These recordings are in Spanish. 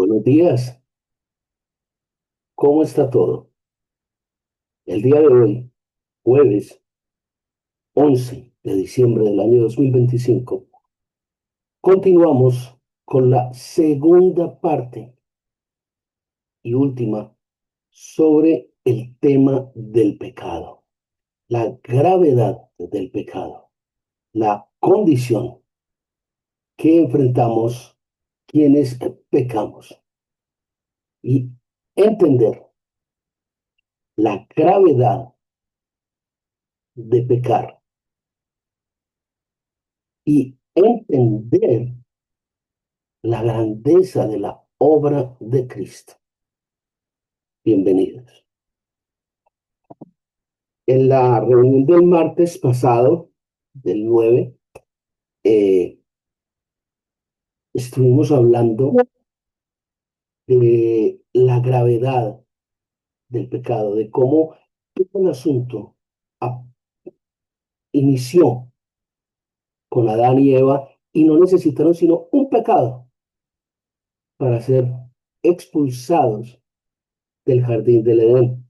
Buenos días, ¿cómo está todo? El día de hoy, jueves 11 de diciembre del año 2025, continuamos con la segunda parte y última sobre el tema del pecado, la gravedad del pecado, la condición que enfrentamos quienes pecamos y entender la gravedad de pecar y entender la grandeza de la obra de Cristo. Bienvenidos. En la reunión del martes pasado, del 9, eh, estuvimos hablando de la gravedad del pecado, de cómo todo el asunto a- inició con Adán y Eva y no necesitaron sino un pecado para ser expulsados del jardín del Edén.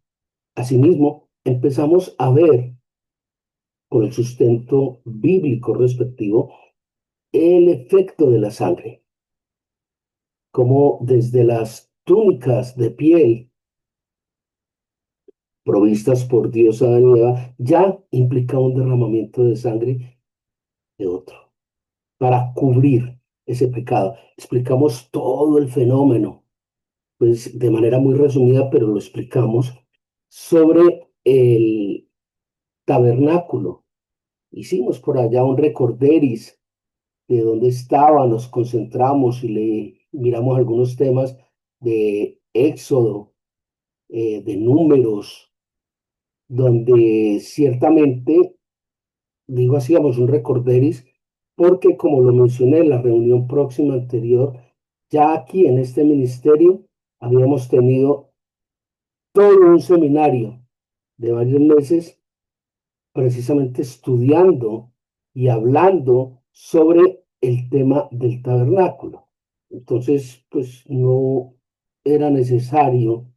Asimismo, empezamos a ver con el sustento bíblico respectivo el efecto de la sangre, como desde las túnicas de piel provistas por Dios a Adán y Eva, ya implica un derramamiento de sangre de otro, para cubrir ese pecado. Explicamos todo el fenómeno, pues de manera muy resumida, pero lo explicamos sobre el tabernáculo. Hicimos por allá un recorderis de dónde estaba, nos concentramos y le miramos algunos temas de Éxodo, de Números, donde ciertamente, digo, hacíamos un recorderis, porque como lo mencioné en la reunión próxima anterior, ya aquí en este ministerio habíamos tenido todo un seminario de varios meses precisamente estudiando y hablando sobre el tema del tabernáculo. Entonces, pues no era necesario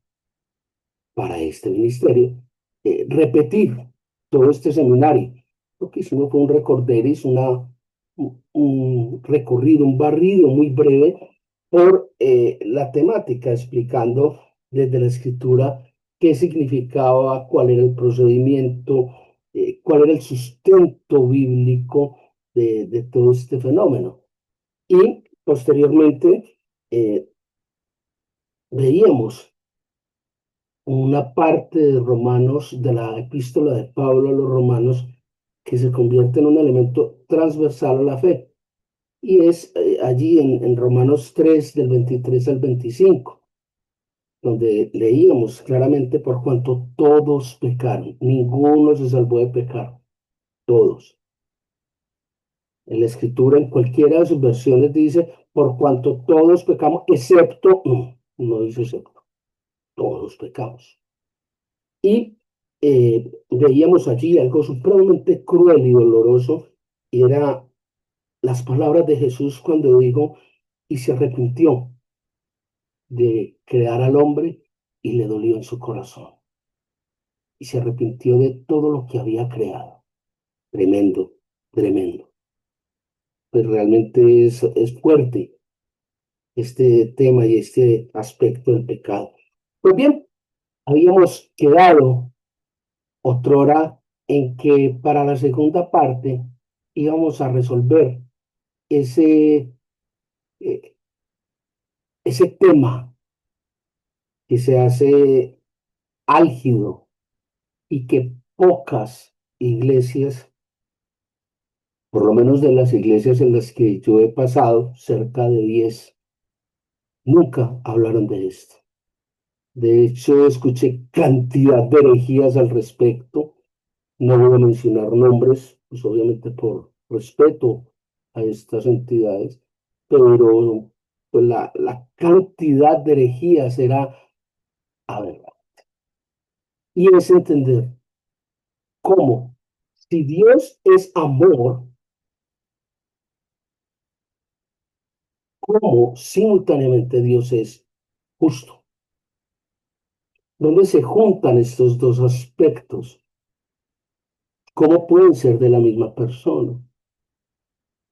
para este ministerio repetir todo este seminario. Lo que hicimos fue un recorderis, un recorrido, un barrido muy breve por la temática, explicando desde la escritura qué significaba, cuál era el procedimiento, cuál era el sustento bíblico de todo este fenómeno. Y posteriormente eh, veíamos una parte de Romanos, de la epístola de Pablo a los Romanos, que se convierte en un elemento transversal a la fe. Y es allí en Romanos 3, del 23 al 25, donde leíamos claramente por cuanto todos pecaron, ninguno se salvó de pecar, todos. En la escritura, en cualquiera de sus versiones dice, por cuanto todos pecamos, excepto, no, no dice excepto, todos pecamos. Y veíamos allí algo supremamente cruel y doloroso, y era las palabras de Jesús cuando dijo, y se arrepintió de crear al hombre y le dolió en su corazón, y se arrepintió de todo lo que había creado. Tremendo, tremendo. Pues realmente es fuerte este tema y este aspecto del pecado. Pues bien, habíamos quedado otrora en que para la segunda parte íbamos a resolver ese, eh, ese tema que se hace álgido y que pocas iglesias, por lo menos de las iglesias en las que yo he pasado, cerca de 10, nunca hablaron de esto. De hecho, escuché cantidad de herejías al respecto. No voy a mencionar nombres, pues obviamente por respeto a estas entidades, pero pues la cantidad de herejías era, a ver, y es entender cómo, si Dios es amor, cómo simultáneamente Dios es justo. ¿Dónde se juntan estos dos aspectos? ¿Cómo pueden ser de la misma persona?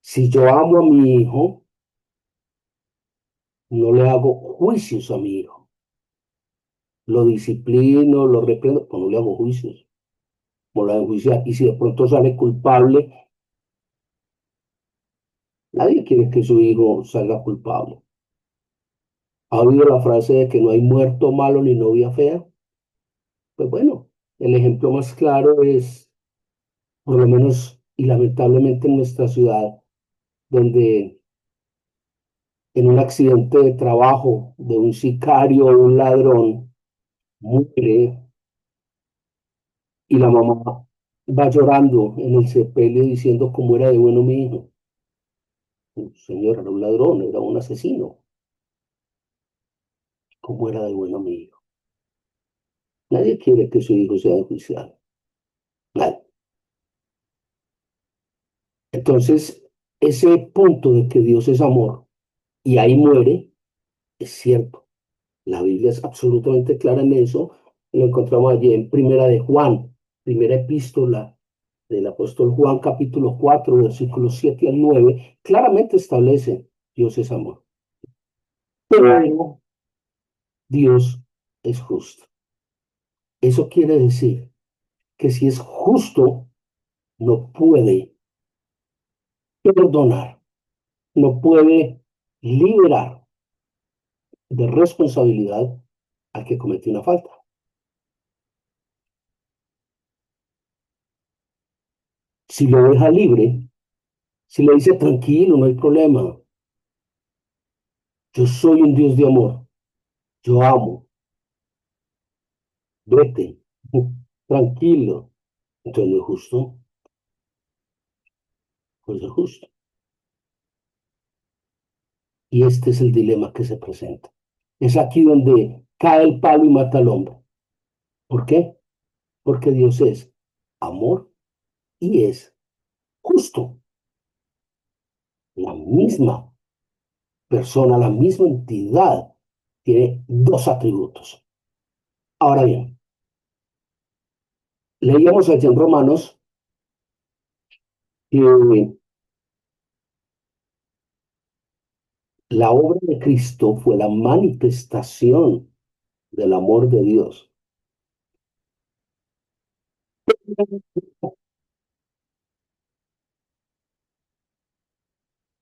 Si yo amo a mi hijo, no le hago juicios a mi hijo. Lo disciplino, lo reprendo, pero no le hago juicios. No lo hago enjuiciar. Y si de pronto sale culpable, nadie quiere que su hijo salga culpable. ¿Ha oído la frase de que no hay muerto malo ni novia fea? Pues bueno, el ejemplo más claro es, por lo menos y lamentablemente en nuestra ciudad, donde en un accidente de trabajo de un sicario o un ladrón muere y la mamá va llorando en el sepelio diciendo cómo era de bueno mi hijo. Señor, era un ladrón, era un asesino. ¿Cómo era de bueno mi hijo? Nadie quiere que su hijo sea enjuiciado. Nadie. Entonces, ese punto de que Dios es amor y ahí muere, es cierto. La Biblia es absolutamente clara en eso. Lo encontramos allí en Primera de Juan, primera epístola del apóstol Juan, capítulo 4 versículos 7 al 9 claramente establece Dios es amor. Pero Dios es justo. Eso quiere decir que si es justo, no puede perdonar, no puede liberar de responsabilidad al que cometió una falta. Si lo deja libre, si le dice tranquilo, no hay problema, yo soy un Dios de amor, yo amo, vete, tranquilo, entonces no es justo, pues es justo. Y este es el dilema que se presenta. Es aquí donde cae el palo y mata al hombre. ¿Por qué? Porque Dios es amor y es justo. La misma persona, la misma entidad, tiene dos atributos. Ahora bien, leíamos allá en Romanos que la obra de Cristo fue la manifestación del amor de Dios.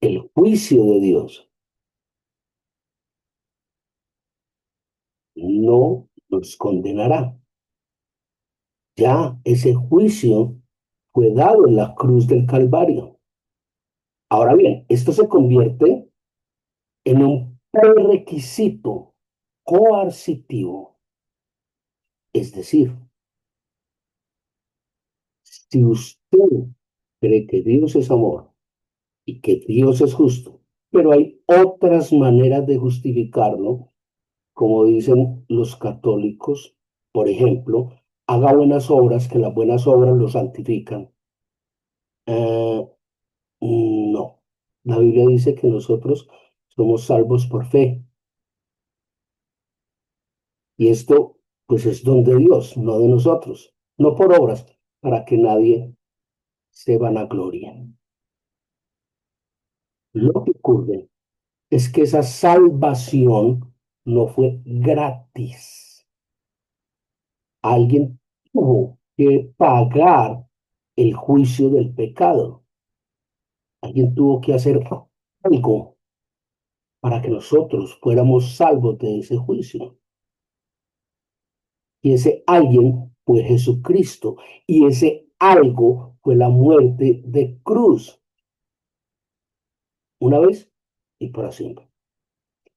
El juicio de Dios no nos condenará. Ya ese juicio fue dado en la cruz del Calvario. Ahora bien, esto se convierte en un prerequisito coercitivo. Es decir, si usted cree que Dios es amor y que Dios es justo, pero hay otras maneras de justificarlo, como dicen los católicos, por ejemplo, haga buenas obras, que las buenas obras lo santifican. Eh, no, la Biblia dice que nosotros somos salvos por fe. Y esto, pues, es don de Dios, no de nosotros, no por obras, para que nadie se vanaglorie. Lo que ocurre es que esa salvación no fue gratis. Alguien tuvo que pagar el juicio del pecado. Alguien tuvo que hacer algo para que nosotros fuéramos salvos de ese juicio. Y ese alguien fue Jesucristo. Y ese algo fue la muerte de cruz. Una vez y para siempre.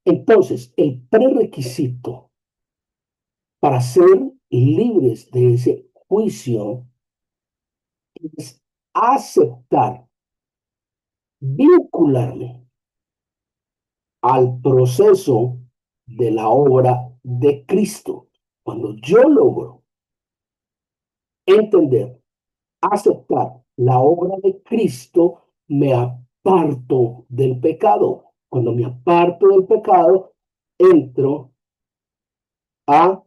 Entonces, el prerequisito para ser libres de ese juicio es aceptar, vincularme al proceso de la obra de Cristo. Cuando yo logro entender, aceptar la obra de Cristo, me aparto del pecado. Cuando me aparto del pecado, entro a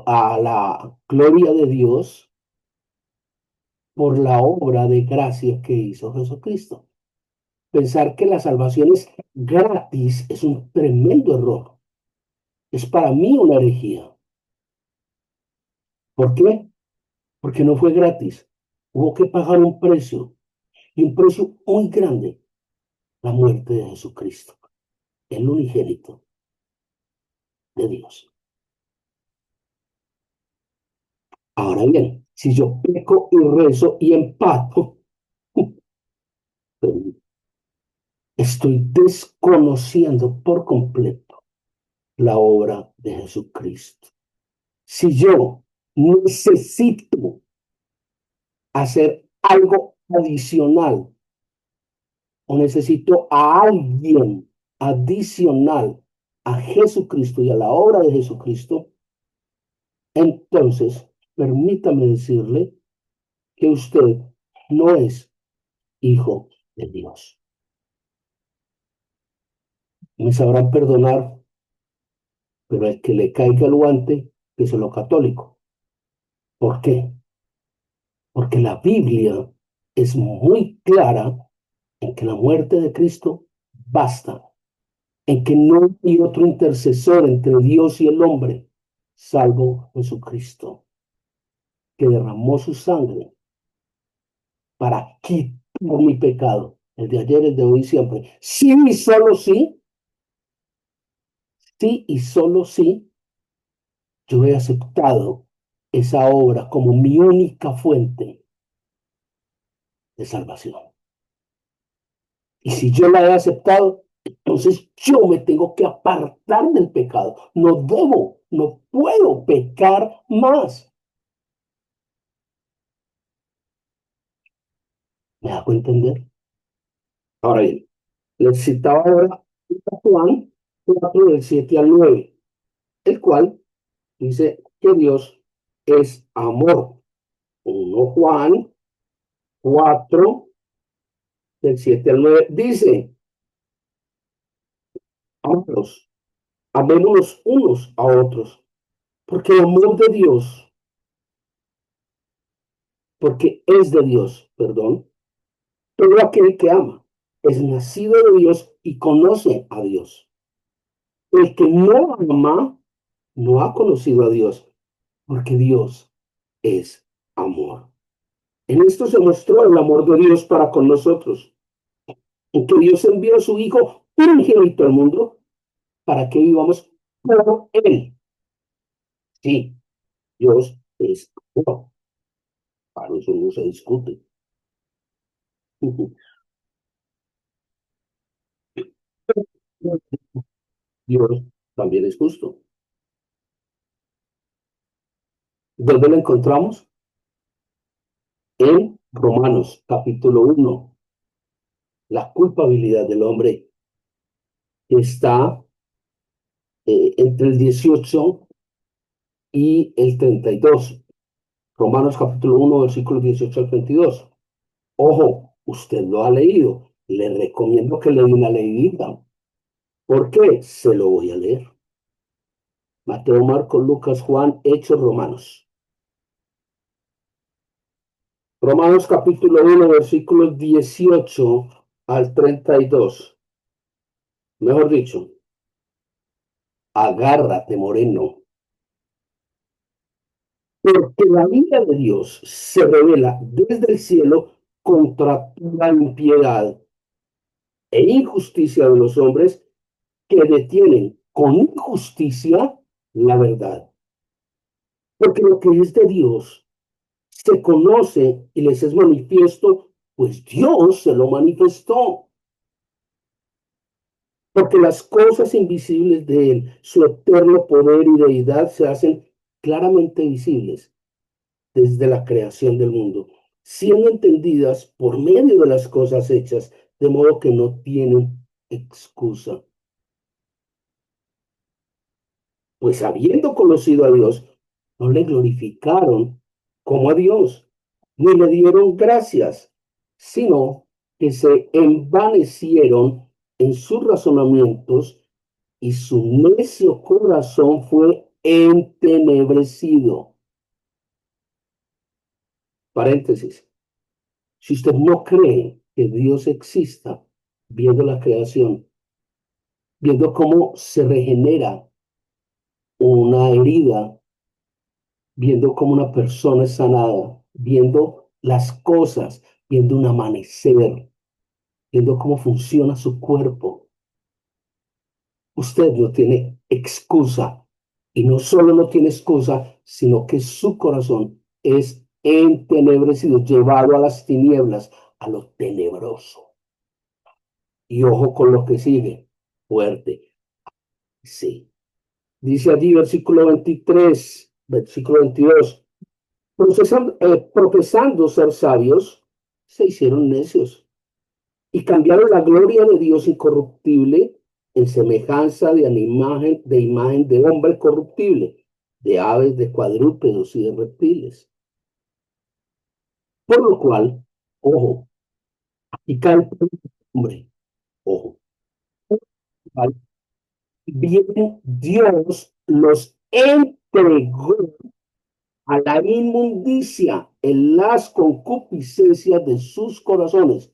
a la gloria de Dios por la obra de gracia que hizo Jesucristo. Pensar que la salvación es gratis es un tremendo error. Es para mí una herejía. ¿Por qué? Porque no fue gratis. Hubo que pagar un precio, y un precio muy grande, la muerte de Jesucristo, el unigénito de Dios. Ahora bien, si yo peco y rezo y empato, estoy desconociendo por completo la obra de Jesucristo. Si yo necesito hacer algo adicional o necesito a alguien adicional a Jesucristo y a la obra de Jesucristo, entonces permítame decirle que usted no es hijo de Dios. Me sabrán perdonar, pero el que le caiga el guante, que es lo católico. ¿Por qué? Porque la Biblia es muy clara en que la muerte de Cristo basta, en que no hay otro intercesor entre Dios y el hombre, salvo Jesucristo, que derramó su sangre para quitar mi pecado, el de ayer, el de hoy y siempre. Sí y solo sí, sí y solo sí, yo he aceptado esa obra como mi única fuente de salvación. Y si yo la he aceptado, entonces yo me tengo que apartar del pecado. No debo, no puedo pecar más. ¿Me hago entender? Ahora bien, les citaba ahora Juan 4 del 7 al 9, el cual dice que Dios es amor. 1 Juan 4 del 7 al 9 dice, amados, amémonos unos a otros, porque el amor de Dios, porque es de Dios, perdón, todo aquel que ama es nacido de Dios y conoce a Dios. El que no ama no ha conocido a Dios, porque Dios es amor. En esto se mostró el amor de Dios para con nosotros, en que Dios envió a su Hijo unigénito al mundo para que vivamos por Él. Sí, Dios es amor. Para eso no se discute. Dios también es justo. ¿Dónde lo encontramos? En Romanos capítulo 1. La culpabilidad del hombre está entre el 18 y el 32. Romanos capítulo 1, versículos 18 al 22. Ojo, usted lo ha leído. Le recomiendo que le dé una leidita. ¿Por qué? Se lo voy a leer. Mateo, Marcos, Lucas, Juan, Hechos, Romanos. Romanos capítulo 1, versículos 18 al 32. Mejor dicho, agárrate, moreno, porque la ira de Dios se revela desde el cielo contra la impiedad e injusticia de los hombres que detienen con injusticia la verdad. Porque lo que es de Dios se conoce y les es manifiesto, pues Dios se lo manifestó. Porque las cosas invisibles de Él, su eterno poder y deidad, se hacen claramente visibles desde la creación del mundo, siendo entendidas por medio de las cosas hechas, de modo que no tienen excusa. Pues habiendo conocido a Dios, no le glorificaron como a Dios, ni le dieron gracias, sino que se envanecieron en sus razonamientos y su necio corazón fue entenebrecido. Paréntesis. Si usted no cree que Dios exista, viendo la creación, viendo cómo se regenera una herida, viendo cómo una persona es sanada, viendo las cosas, viendo un amanecer, viendo cómo funciona su cuerpo, usted no tiene excusa. Y no solo no tiene excusa, sino que su corazón es entenebrecido, llevado a las tinieblas, a lo tenebroso. Y ojo con lo que sigue, fuerte. Sí. Dice allí, versículo 23, versículo 22. Profesando ser sabios, se hicieron necios y cambiaron la gloria de Dios incorruptible en semejanza de imagen de hombre corruptible, de aves, de cuadrúpedos y de reptiles. Por lo cual, ojo, y cae el hombre, ojo, bien Dios los entregó a la inmundicia en las concupiscencias de sus corazones.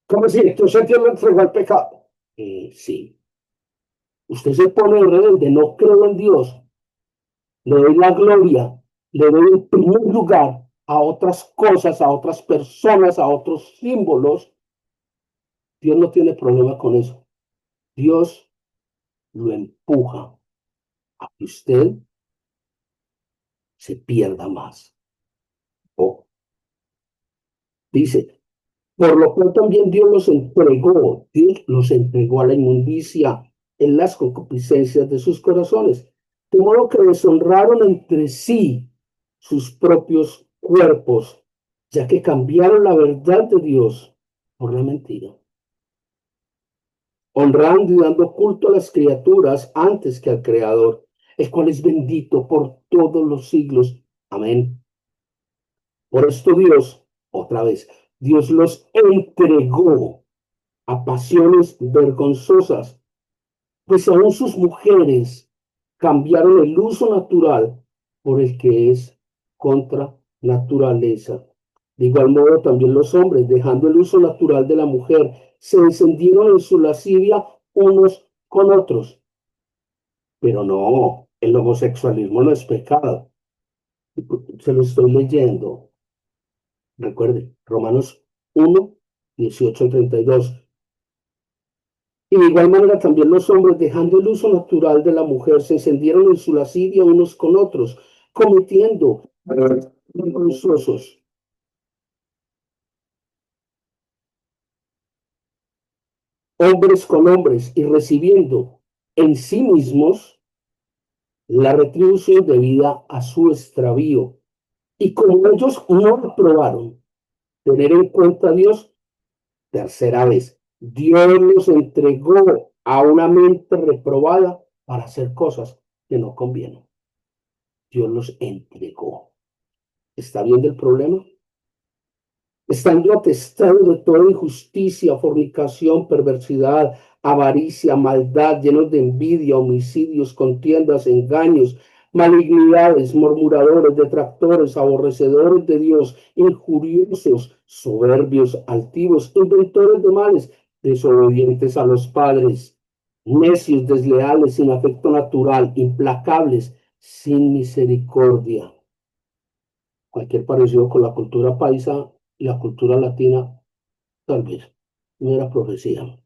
¿Cómo decir? Entonces Dios lo entregó al pecado. Sí. Usted se pone rebelde, no creo en Dios, le doy la gloria, le doy en primer lugar a otras cosas, a otras personas, a otros símbolos. Dios no tiene problema con eso. Dios lo empuja a que usted se pierda más. O dice, por lo cual también Dios los entregó a la inmundicia en las concupiscencias de sus corazones, de modo que deshonraron entre sí sus propios cuerpos, ya que cambiaron la verdad de Dios por la mentira, honrando y dando culto a las criaturas antes que al Creador, el cual es bendito por todos los siglos. Amén. Por esto Dios, otra vez, Dios los entregó a pasiones vergonzosas, pues aún sus mujeres cambiaron el uso natural por el que es contra naturaleza. De igual modo, también los hombres, dejando el uso natural de la mujer, se encendieron en su lascivia unos con otros. Pero no, el homosexualismo no es pecado. Se lo estoy leyendo. Recuerde, Romanos 1, 18 al 32. Y de igual manera también los hombres, dejando el uso natural de la mujer, se encendieron en su lascivia unos con otros, cometiendo vergonzosos, hombres con hombres, y recibiendo en sí mismos la retribución debida a su extravío. Y como ellos no aprobaron tener en cuenta a Dios, tercera vez, Dios los entregó a una mente reprobada para hacer cosas que no convienen. Dios los entregó. ¿Está viendo el problema? Estando atestado de toda injusticia, fornicación, perversidad, avaricia, maldad, llenos de envidia, homicidios, contiendas, engaños, malignidades, murmuradores, detractores, aborrecedores de Dios, injuriosos, soberbios, altivos, inventores de males, desobedientes a los padres, necios, desleales, sin afecto natural, implacables, sin misericordia. Cualquier parecido con la cultura paisa y la cultura latina, tal vez, no era profecía.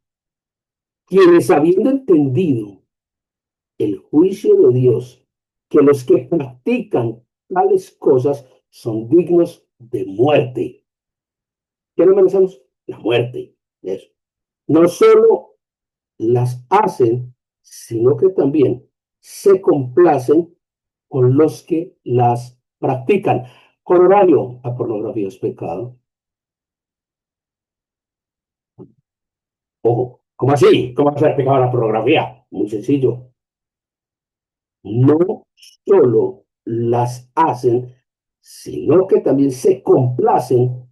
Quienes habiendo entendido el juicio de Dios, que los que practican tales cosas son dignos de muerte. ¿Qué no merecemos? La muerte. Eso. No solo las hacen, sino que también se complacen con los que las practican. Corolario, la pornografía es pecado. Ojo, ¿cómo así? ¿Cómo se ha explicado la pornografía? Muy sencillo. No solo las hacen, sino que también se complacen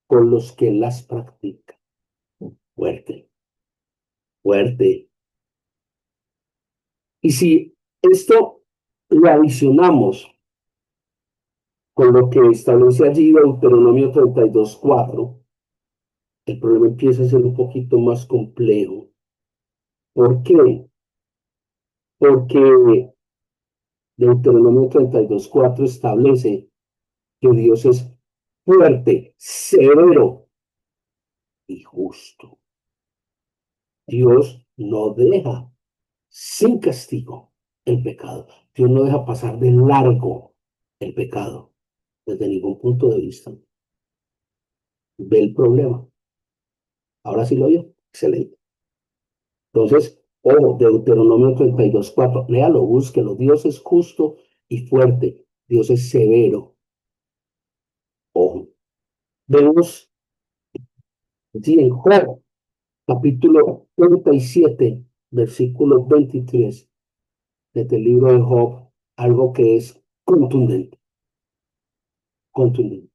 con los que las practican. Fuerte, fuerte. Y si esto lo adicionamos con lo que establece allí Deuteronomio 32:4, el problema empieza a ser un poquito más complejo. ¿Por qué? Porque Deuteronomio 32:4 establece que Dios es fuerte, severo y justo. Dios no deja sin castigo el pecado. Dios no deja pasar de largo el pecado desde ningún punto de vista. Ve el problema. Ahora sí lo vio. Excelente. Entonces, ojo, Deuteronomio 32:4, léalo, búsquelo. Dios es justo y fuerte. Dios es severo. Ojo. Vemos allí en Job, capítulo 37, versículo 23, desde el libro de Job, algo que es contundente, contundente.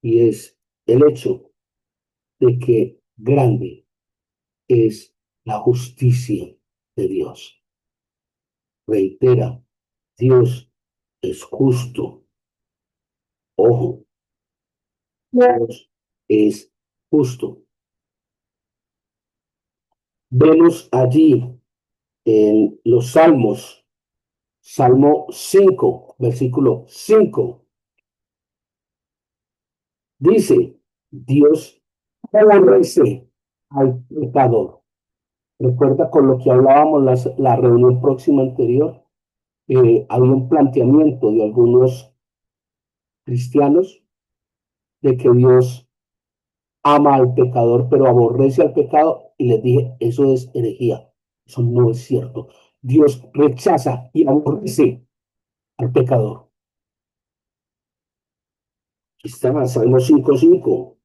Y es el hecho de que grande es la justicia de Dios. Reitera, Dios es justo. Ojo, Dios es justo. Vemos allí en los Salmos, Salmo 5, versículo 5, dice, Dios aborrece al pecador. Recuerda con lo que hablábamos la reunión próxima anterior, había un planteamiento de algunos cristianos de que Dios ama al pecador, pero aborrece al pecado, y les dije, eso es herejía, eso no es cierto. Dios rechaza y aborrece al pecador. Aquí está Salmo 5:5.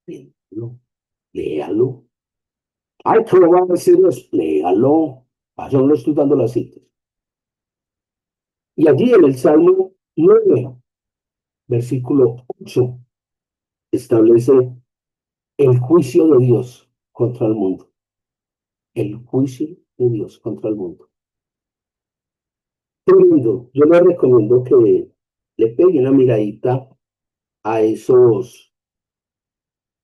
Léalo, léalo. Ay, ¿cómo va a decir Dios? Léalo. Ah, yo no le estoy dando las citas. Y allí en el Salmo 9, versículo 8, establece el juicio de Dios contra el mundo. El juicio de Dios contra el mundo. Tremendo. Yo le recomiendo que le pegue una miradita a esos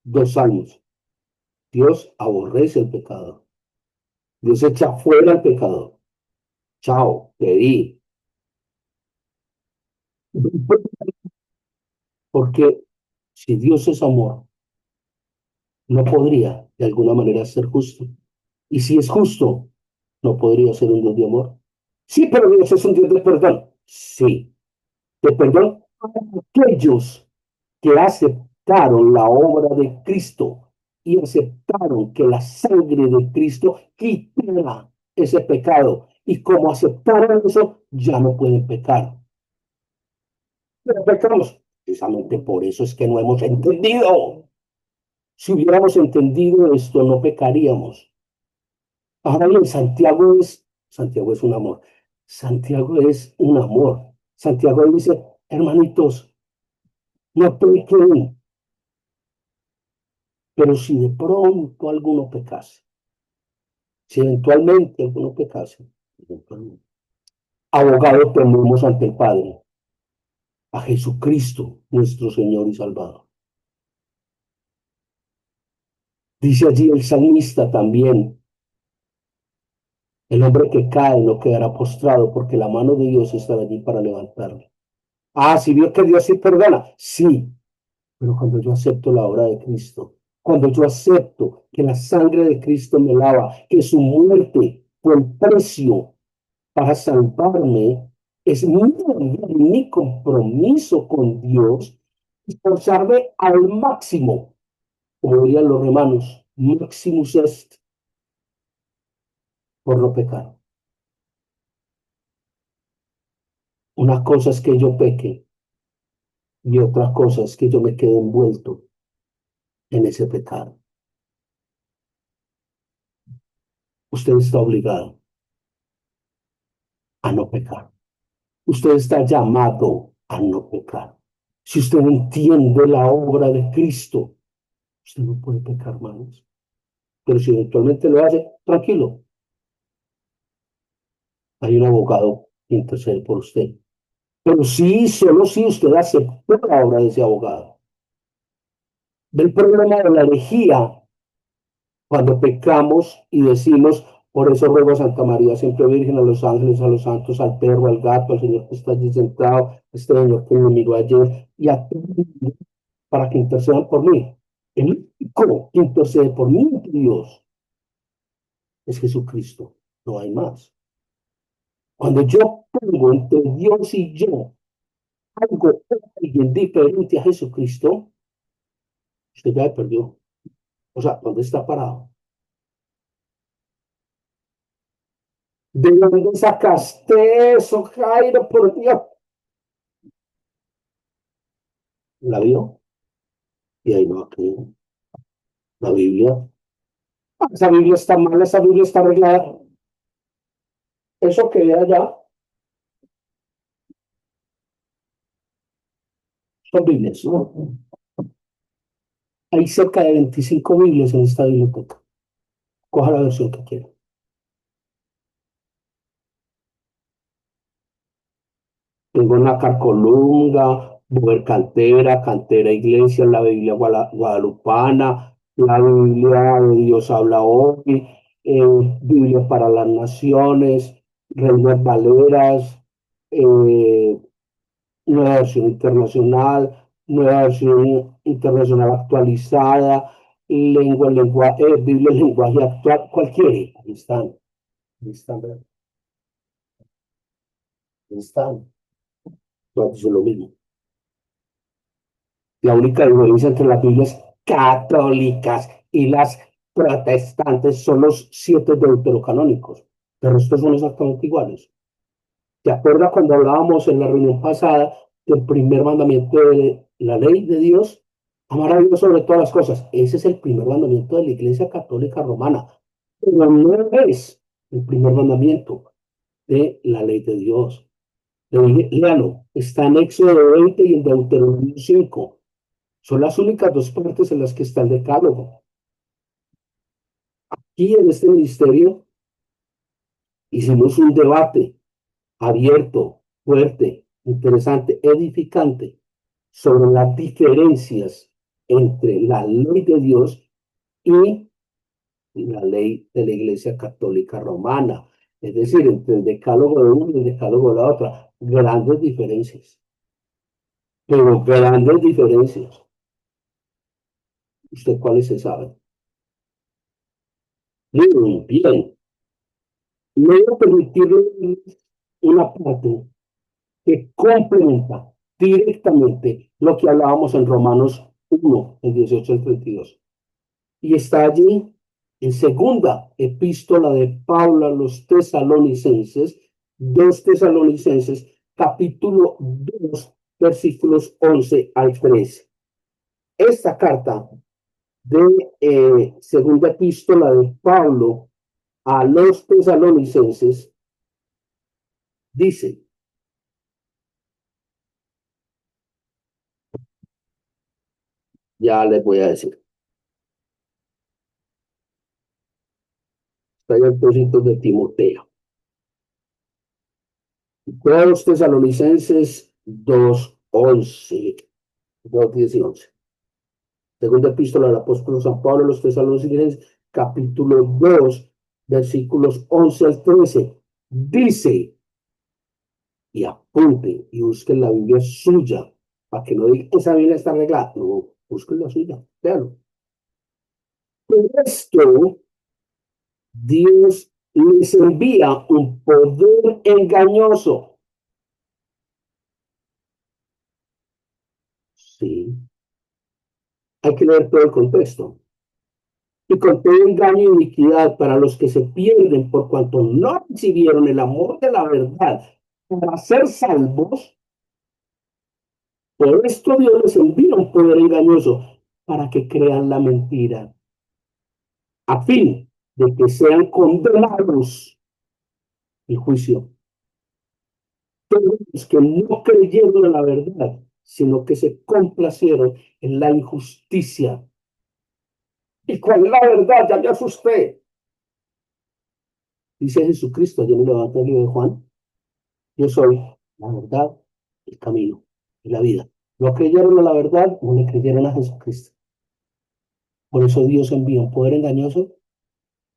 dos salmos. Dios aborrece el pecado. Dios echa fuera el pecado. Chao, te di. Porque si Dios es amor, no podría de alguna manera ser justo. Y si es justo, no podría ser un Dios de amor. Sí, pero Dios es un Dios de perdón. Sí, de perdón a aquellos que aceptaron la obra de Cristo y aceptaron que la sangre de Cristo quitara ese pecado. Y como aceptaron eso, ya no pueden pecar. Pero pecamos. Precisamente por eso es que no hemos entendido. Si hubiéramos entendido esto, no pecaríamos. Ahora bien, Santiago es un amor. Santiago es un amor. Santiago dice, hermanitos, no pequen, pero si de pronto alguno pecase, si eventualmente alguno pecase, eventualmente, abogado tenemos ante el Padre, a Jesucristo, nuestro Señor y Salvador. Dice allí el salmista también, el hombre que cae no quedará postrado porque la mano de Dios estará allí para levantarlo. Ah, si vio que Dios sí perdona, sí, pero cuando yo acepto la obra de Cristo, cuando yo acepto que la sangre de Cristo me lava, que su muerte fue el precio para salvarme, es mi compromiso con Dios, esforzarme al máximo, como dirían los romanos, maximus est, por no pecar. Una cosa es que yo peque y otra cosa es que yo me quede envuelto en ese pecado. Usted está obligado a no pecar. Usted está llamado a no pecar. Si usted entiende la obra de Cristo, usted no puede pecar más. Pero si eventualmente lo hace, tranquilo, Hay un abogado que intercede por usted. Pero sí, solo si usted aceptó la obra de ese abogado. Ve el problema de la herejía cuando pecamos y decimos, por eso ruego a Santa María, siempre Virgen, a los ángeles, a los santos, al perro, al gato, al Señor que está allí sentado, este Señor que me miró ayer, y a todos para que intercedan por mí. El único que intercede por mí ante Dios es Jesucristo, no hay más. Cuando yo pongo entre Dios y yo algo, alguien diferente a Jesucristo, usted ya perdió. O sea, ¿dónde está parado? ¿De dónde sacaste eso, Jairo? Por Dios. La vio y ahí no, aquí, la Biblia. Ah, esa Biblia está mala, esa Biblia está arreglada. Eso que allá son Biblias, ¿no? Hay cerca de 25 Biblias en esta biblioteca. Coja la versión que quiera. Tengo una Carcolunga, Bober Cantera, Cantera Iglesia, la Biblia Guadalupana, la Biblia de Dios habla hoy, Biblia para las Naciones, Reinas Valeras, eh, nueva versión internacional, nueva versión internacional actualizada, Biblia en lenguaje actual, cualquiera. Ahí están, ¿verdad? Ahí están. Todas dicen lo mismo. La única diferencia entre las Biblias católicas y las protestantes son los 7 deuterocanónicos. Pero estos son exactamente iguales. ¿Te acuerdas cuando hablábamos en la reunión pasada del primer mandamiento de la ley de Dios? Amar a Dios sobre todas las cosas. Ese es el primer mandamiento de la Iglesia Católica Romana. Pero no es el primer mandamiento de la ley de Dios. Léalo. Está en Éxodo 20 y en Deuteronomio 5. Son las únicas dos partes en las que está el decálogo. Y en este ministerio hicimos un debate abierto, fuerte, interesante, edificante sobre las diferencias entre la ley de Dios y la ley de la Iglesia Católica Romana. Es decir, entre el decálogo de uno y el decálogo de la otra. Grandes diferencias, pero grandes diferencias. ¿Usted cuáles se saben? Muy bien. Me voy a permitirle una parte que complementa directamente lo que hablábamos en Romanos 1, el 18 al 32. Y está allí en segunda epístola de Pablo a los tesalonicenses, 2 Tesalonicenses, capítulo 2, versículos 11 al 13. Esta carta de segunda epístola de Pablo a los tesalonicenses dice, ya les voy a decir, está en el propósito de Timoteo. 2 Tesalonicenses 2:11, 2:10 y 11. Segunda epístola del apóstol San Pablo a los Tesalonicenses, capítulo 2, versículos 11 al 13. Dice, y apunten y busquen la Biblia suya, para que no digan que esa Biblia está arreglada. No, busquen la suya, véanlo. Por esto, Dios les envía un poder engañoso. Sí, hay que leer todo el contexto. Y con todo engaño y iniquidad para los que se pierden por cuanto no recibieron el amor de la verdad para ser salvos. Por esto Dios les envía un poder engañoso para que crean la mentira, a fin de que sean condenados el juicio. Todos los que no creyeron en la verdad, sino que se complacieron en la injusticia. ¿Y cuál es la verdad? Ya me asusté. Dice Jesucristo allí en el Evangelio de Juan, yo soy la verdad, el camino y la vida. No creyeron a la verdad, no le creyeron a Jesucristo. Por eso Dios envía un poder engañoso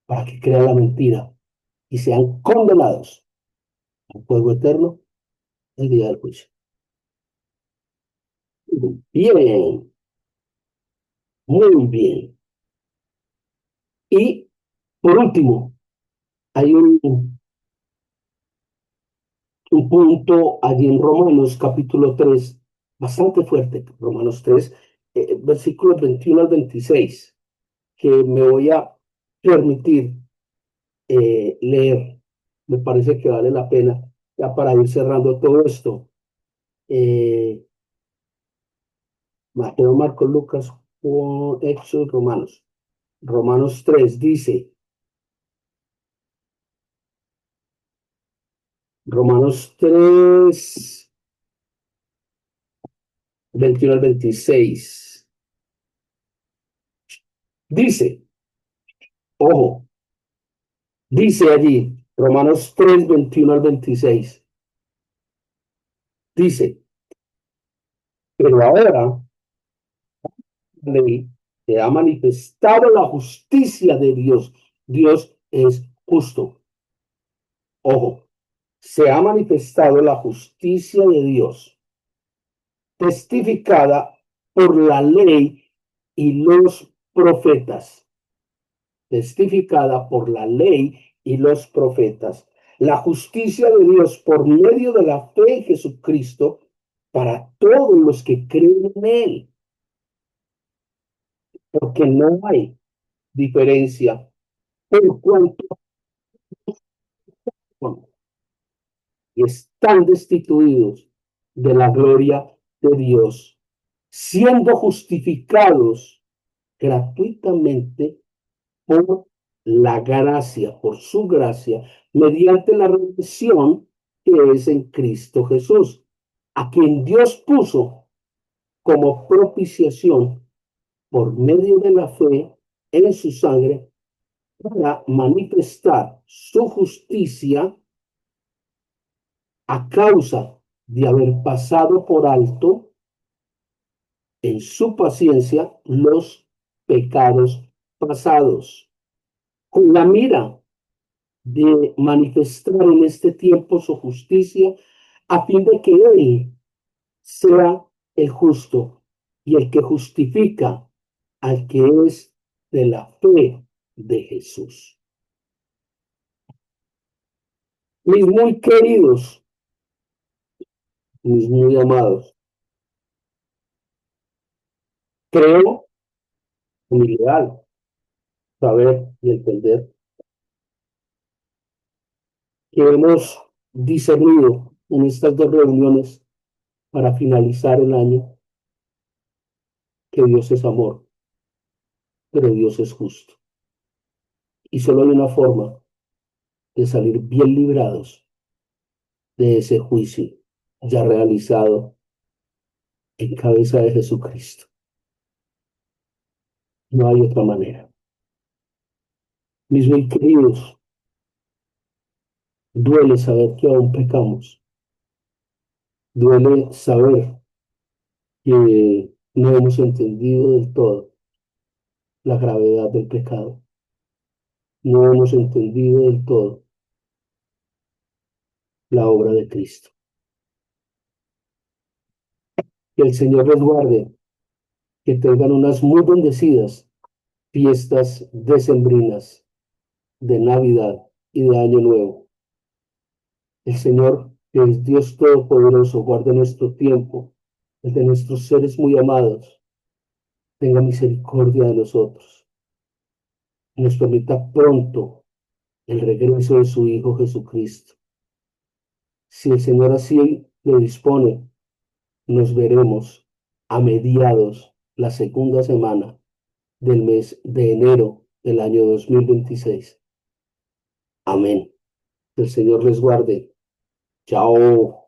para que crean la mentira y sean condenados al fuego eterno el día del juicio. Bien, muy bien. Y por último, hay un punto allí en Romanos capítulo 3 bastante fuerte, Romanos 3 versículos 21 al 26, que me voy a permitir leer. Me parece que vale la pena ya para ir cerrando todo esto. Eh, Mateo, Marcos, Lucas, Hechos, Romanos. Romanos 3 dice, Romanos 3 21 al 26. Dice, ojo, dice allí, Romanos 3 21 al 26. Dice, pero ahora la ley se ha manifestado la justicia de Dios. Dios es justo. Ojo, se ha manifestado la justicia de Dios, testificada por la ley y los profetas, testificada por la ley y los profetas. La justicia de Dios por medio de la fe en Jesucristo para todos los que creen en Él, porque no hay diferencia por cuanto están destituidos de la gloria de Dios, siendo justificados gratuitamente por la gracia, por su gracia, mediante la redención que es en Cristo Jesús, a quien Dios puso como propiciación por medio de la fe en su sangre para manifestar su justicia a causa de haber pasado por alto en su paciencia los pecados pasados, con la mira de manifestar en este tiempo su justicia, a fin de que Él sea el justo y el que justifica al que es de la fe de Jesús. Mis muy queridos, mis muy amados, creo en mi ideal saber y entender que hemos discernido en estas dos reuniones para finalizar el año que Dios es amor, pero Dios es justo. Y solo hay una forma de salir bien librados de ese juicio ya realizado en cabeza de Jesucristo. No hay otra manera. Mis muy queridos, duele saber que aún pecamos. Duele saber que no hemos entendido del todo la gravedad del pecado. No hemos entendido del todo la obra de Cristo. Que el Señor les guarde, que tengan unas muy bendecidas fiestas decembrinas de Navidad y de Año Nuevo. El Señor, que es Dios Todopoderoso, guarde nuestro tiempo, el de nuestros seres muy amados, tenga misericordia de nosotros, y nos permita pronto el regreso de su Hijo Jesucristo. Si el Señor así lo dispone, nos veremos a mediados, la segunda semana del mes de enero del año 2026. Amén. Que el Señor les guarde. Chao.